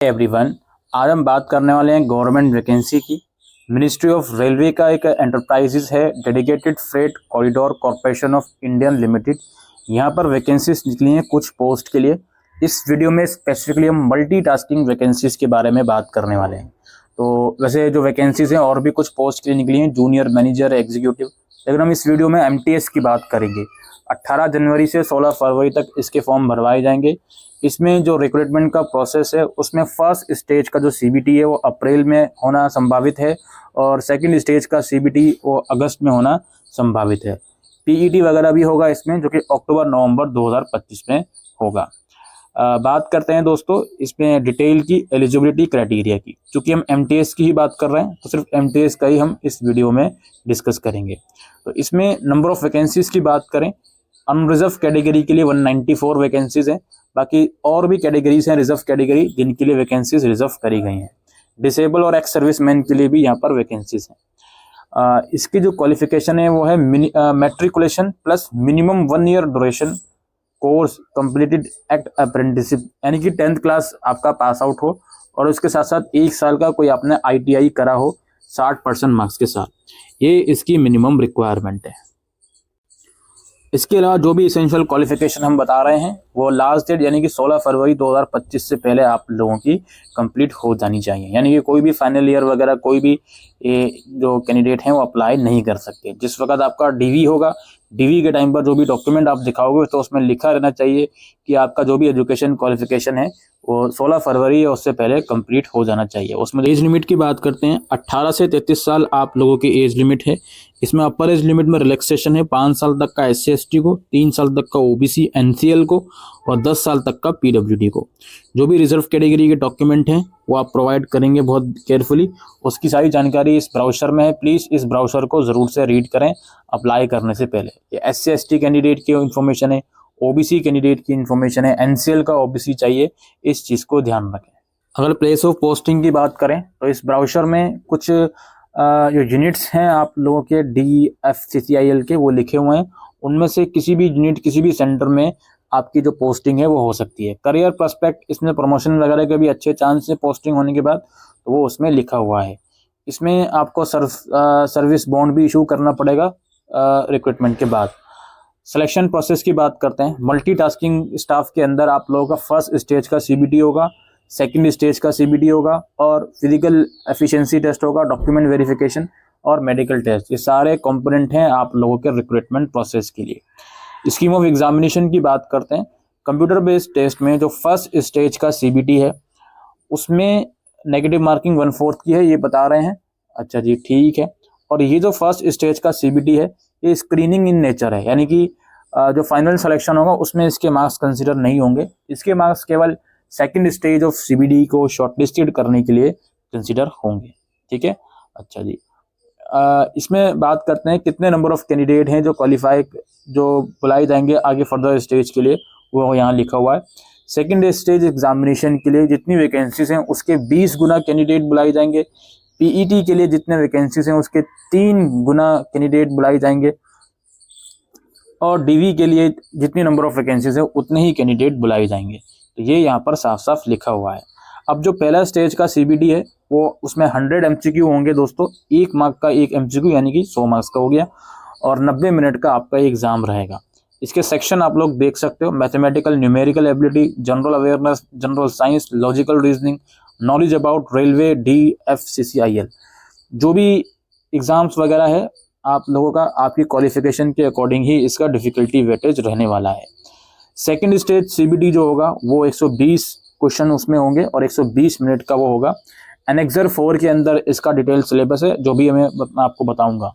Everyone, आज हम बात करने वाले हैं गवर्नमेंट वैकेंसी की। मिनिस्ट्री ऑफ रेलवे का एक एंटरप्राइजेज है, dedicated freight corridor corporation of Indian limited. यहाँ पर वैकेंसीज निकली हैं कुछ पोस्ट के लिए। इस वीडियो में स्पेसिफिकली हम मल्टीटास्किंग वैकेंसीज के बारे में बात करने वाले हैं। तो वैसे जो वैकेंसीज हैं और भी कुछ पोस्ट के लिए निकली हैं, जूनियर मैनेजर, एग्जीक्यूटिव, लेकिन हम इस वीडियो में एमटीएस की बात करेंगे। 18 जनवरी से 16 फरवरी तक इसके फॉर्म भरवाए जाएंगे। इसमें जो रिक्रूटमेंट का प्रोसेस है उसमें फर्स्ट स्टेज का जो सीबीटी है वो अप्रैल में होना संभावित है और सेकंड स्टेज का सीबीटी वो अगस्त में होना संभावित है। पीईटी वगैरह भी होगा इसमें, जो कि अक्टूबर नवंबर 2025 में होगा। बात करते हैं दोस्तों इसमें डिटेल की एलिजिबिलिटी क्राइटेरिया की। चूंकि हम एमटीएस की ही बात कर रहे हैं तो सिर्फ एमटीएस का ही हम इस वीडियो में डिस्कस करेंगे। तो इसमें नंबर ऑफ वैकेंसीज की बात करें, अनरिजर्व कैटेगरी के लिए 194 वैकेंसीज हैं। बाकी और भी कैटेगरीज हैं रिजर्व कैटेगरी जिनके लिए वैकेंसीज रिजर्व करी गई हैं। डिसेबल और एक्स सर्विसमैन के लिए भी यहाँ पर वैकेंसीज हैं। इसकी जो क्वालिफिकेशन है वो है matriculation plus minimum 1 year duration course completed act apprenticeship, यानी कि 10th क्लास आपका पास आउट हो और उसके साथ साथ 1 साल का कोई आपने ITI करा हो 60% मार्क्स के साथ। ये इसकी मिनिमम रिक्वायरमेंट है। इसके अलावा जो भी इसेंशियल क्वालिफिकेशन हम बता रहे हैं वो लास्ट डेट यानी कि 16 फरवरी 2025 से पहले आप लोगों की कंप्लीट हो जानी चाहिए। यानी कि कोई भी फाइनल ईयर वगैरह कोई भी जो कैंडिडेट हैं वो अप्लाई नहीं कर सकते। जिस वक्त आपका डीवी होगा, डीवी के टाइम पर जो भी डॉक्यूमेंट आप दिखाओगे तो उसमें लिखा रहना चाहिए कि आपका जो भी एजुकेशन क्वालिफिकेशन है वो 16 फरवरी या उससे पहले कंप्लीट हो जाना चाहिए। उसमें एज लिमिट की बात करते हैं, 18 से 33 साल आप लोगों की एज लिमिट है। इसमें अपर एज लिमिट में रिलैक्सेशन है 5 साल तक का SC/ST को, 3 साल तक का OBC NCL को और 10 साल तक का PWD को। जो भी रिजर्व कैटेगरी के डॉक्यूमेंट हैं वो आप प्रोवाइड करेंगे बहुत केयरफुली। उसकी सारी जानकारी इस ब्राउज़र में है, प्लीज़ इस ब्राउज़र को ज़रूर से रीड करें अप्लाई करने से पहले। ये SC/ST कैंडिडेट की इन्फॉर्मेशन है, OBC कैंडिडेट की इन्फॉर्मेशन है, NCL का OBC चाहिए, इस चीज़ को ध्यान रखें। अगर प्लेस ऑफ पोस्टिंग की बात करें तो इस ब्राउज़र में कुछ जो यूनिट्स हैं आप लोगों के DFCCIL के वो लिखे हुए हैं। उनमें से किसी भी यूनिट किसी भी सेंटर में आपकी जो पोस्टिंग है वो हो सकती है। करियर प्रोस्पेक्ट इसमें प्रमोशन वगैरह के भी अच्छे चांस है पोस्टिंग होने के बाद, तो वो उसमें लिखा हुआ है। इसमें आपको सर्विस बॉन्ड भी इशू करना पड़ेगा रिक्रूटमेंट के बाद। सिलेक्शन प्रोसेस की बात करते हैं, मल्टीटास्किंग स्टाफ के अंदर आप लोगों का फर्स्ट स्टेज का CBT होगा, सेकंड स्टेज का CBT होगा और फिजिकल एफिशिएंसी टेस्ट होगा, डॉक्यूमेंट वेरिफिकेशन और मेडिकल टेस्ट। ये सारे कंपोनेंट हैं आप लोगों के रिक्रूटमेंट प्रोसेस के लिए। स्कीम ऑफ एग्जामिनेशन की बात करते हैं, कंप्यूटर बेस्ड टेस्ट में जो फर्स्ट स्टेज का CBT है उसमें नेगेटिव मार्किंग 1/4 की है, ये बता रहे हैं। अच्छा जी, ठीक है। और ये जो फर्स्ट स्टेज का CBT है ये स्क्रीनिंग इन नेचर है, यानी कि जो फाइनल सिलेक्शन होगा उसमें इसके मार्क्स कंसिडर नहीं होंगे। इसके मार्क्स केवल सेकंड स्टेज ऑफ CBT को शॉर्टलिस्टेड करने के लिए कंसिडर होंगे। ठीक है, अच्छा जी। इसमें बात करते हैं कितने नंबर ऑफ कैंडिडेट हैं जो क्वालिफाई जो बुलाए जाएंगे आगे फर्दर स्टेज के लिए, वो यहाँ लिखा हुआ है। सेकंड स्टेज एग्जामिनेशन के लिए जितनी वैकेंसीज हैं उसके 20 गुना कैंडिडेट बुलाए जाएंगे। PET के लिए जितने वैकेंसीज हैं उसके 3 गुना कैंडिडेट बुलाए जाएंगे और DV के लिए जितनी नंबर ऑफ वैकेंसीज है उतने ही कैंडिडेट बुलाए जाएंगे। तो ये यहाँ पर साफ साफ लिखा हुआ है। अब जो पहला स्टेज का CBT है वो उसमें 100 MCQ होंगे दोस्तों, 1 मार्क का 1 MCQ यानी कि 100 मार्क्स का हो गया और 90 मिनट का आपका एग्जाम रहेगा। इसके सेक्शन आप लोग देख सकते हो, mathematical, numerical ability, general awareness, general science, logical reasoning, knowledge about railway, DFCCIL। जो भी एग्जाम्स वगैरह है आप लोगों का आपकी क्वालिफिकेशन के अकॉर्डिंग ही इसका डिफिकल्टी वेटेज रहने वाला है। सेकंड स्टेज CBT जो होगा वो 120 क्वेश्चन उसमें होंगे और 120 मिनट का वो होगा। एनेक्सर 4 के अंदर इसका डिटेल सिलेबस है जो भी मैं आपको बताऊंगा।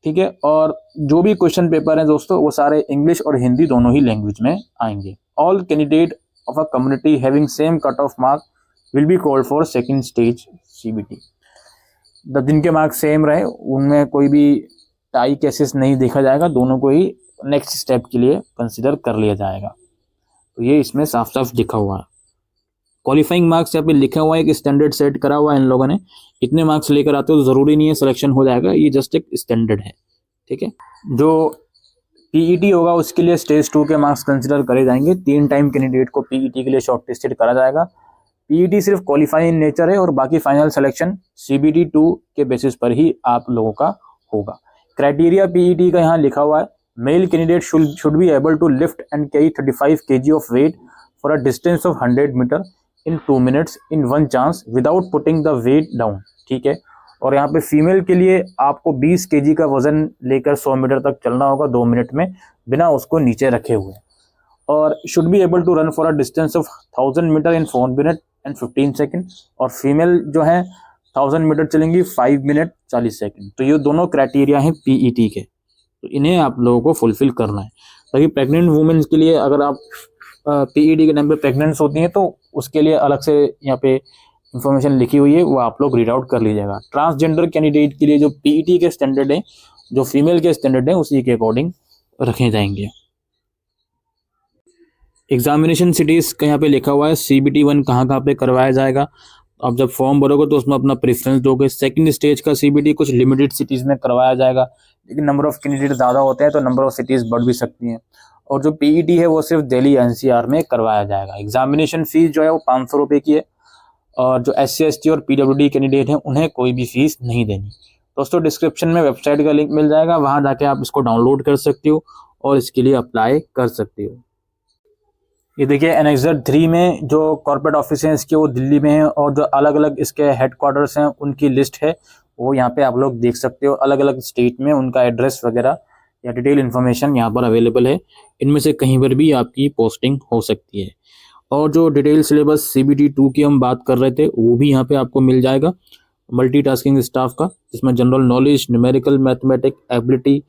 ठीक है, और जो भी क्वेश्चन पेपर हैं दोस्तों वो सारे इंग्लिश और हिंदी दोनों ही लैंग्वेज में आएंगे। All candidate of a community having same cut off mark will be called for second stage CBT। जिनके मार्क सेम रहे उनमें कोई भी टाई केसेस नहीं देखा जाएगा, दोनों को ही नेक्स्ट स्टेप के लिए कंसिडर कर लिया जाएगा। तो ये इसमें साफ साफ लिखा हुआ है। क्वालिफाइंग मार्क्स यहाँ पे लिखा हुआ है कि स्टैंडर्ड सेट करा हुआ है इन लोगों ने, इतने मार्क्स लेकर आते हो तो ज़रूरी नहीं है सिलेक्शन हो जाएगा, ये जस्ट एक स्टैंडर्ड है। ठीक है, जो PET होगा उसके लिए स्टेज 2 के मार्क्स कंसिडर करे जाएंगे। 3 टाइम कैंडिडेट को PET के लिए शॉर्टलिस्टेड करा जाएगा। पीईटी सिर्फ क्वालिफाइंग इन नेचर है और बाकी फाइनल सिलेक्शन सीबीटी 2 के बेसिस पर ही आप लोगों का होगा। क्राइटेरिया पीईटी का यहाँ लिखा हुआ है, male candidate should be able to lift and carry 35 kg of weight for a distance of 100 metre in 2 minutes in one chance without putting the weight down. ठीक है, और यहाँ पे फीमेल के लिए आपको 20 kg का वजन लेकर 100 मीटर तक चलना होगा 2 मिनट में बिना उसको नीचे रखे हुए, और should be able to run for a distance of 1000 metre in 4 minute and 15 second, और फीमेल जो है 1000 मीटर चलेंगी 5 मिनट 40 सेकेंड। तो ये दोनों क्राइटेरिया हैं पीईटी के, तो इन्हें आप लोगों को फुलफिल करना है। ताकि प्रेग्नेंट वुमेन्स के लिए अगर आप पीईटी के टाइम पे प्रेग्नेंट होती हैं तो उसके लिए अलग से यहाँ पे इंफॉर्मेशन लिखी हुई है, वो आप लोग रीड आउट कर लीजिएगा। ट्रांसजेंडर कैंडिडेट के लिए जो पीईटी के स्टैंडर्ड है, जो फीमेल के स्टैंडर्ड है, उसी के अकॉर्डिंग रखे जाएंगे। एग्जामिनेशन सिटीज का यहाँ पे लिखा हुआ है, सीबीटी 1 कहाँ पे करवाया जाएगा। आप जब फॉर्म भरोगे तो उसमें अपना प्रेफरेंस दोगे। सेकंड स्टेज का सीबीटी कुछ लिमिटेड सिटीज में करवाया जाएगा, लेकिन नंबर ऑफ कैंडिडेट ज़्यादा होते हैं तो नंबर ऑफ सिटीज बढ़ भी सकती हैं। और जो पीईटी है वो सिर्फ दिल्ली एनसीआर में करवाया जाएगा। एग्जामिनेशन फीस जो है वो 500 रुपये की है, और जो SC ST और PWD कैंडिडेट हैं उन्हें कोई भी फीस नहीं देनी। दोस्तों डिस्क्रिप्शन में वेबसाइट का लिंक मिल जाएगा, वहाँ जाके आप इसको डाउनलोड कर सकते हो और इसके लिए अप्लाई कर सकते हो। ये देखिए एनेक्सर 3 में जो कॉर्पोरेट ऑफिस हैं इसके वो दिल्ली में हैं, और जो अलग अलग इसके हेडक्वार्टर्स हैं उनकी लिस्ट है वो यहाँ पे आप लोग देख सकते हो। अलग अलग स्टेट में उनका एड्रेस वगैरह या डिटेल इन्फॉर्मेशन यहाँ पर अवेलेबल है। इनमें से कहीं पर भी आपकी पोस्टिंग हो सकती है। और जो डिटेल सिलेबस सीबीटी 2 की हम बात कर रहे थे वो भी यहाँ पे आपको मिल जाएगा, मल्टीटास्किंग स्टाफ का, जिसमें general knowledge, numerical mathematic ability,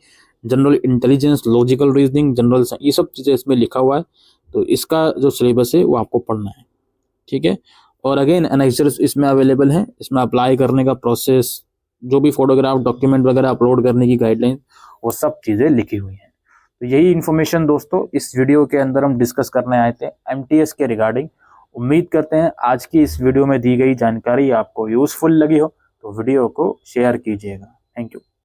general intelligence, logical reasoning, general, ये सब चीज़ें इसमें लिखा हुआ है। तो इसका जो सिलेबस है वो आपको पढ़ना है। ठीक है, और अगेन एनेक्सर्स इसमें अवेलेबल है। इसमें अप्लाई करने का प्रोसेस, जो भी फोटोग्राफ, डॉक्यूमेंट वगैरह अपलोड करने की गाइडलाइन, वो सब चीज़ें लिखी हुई हैं। तो यही इन्फॉर्मेशन दोस्तों इस वीडियो के अंदर हम डिस्कस करने आए थे एमटीएस के रिगार्डिंग। उम्मीद करते हैं आज की इस वीडियो में दी गई जानकारी आपको यूजफुल लगी हो, तो वीडियो को शेयर कीजिएगा। Thank you.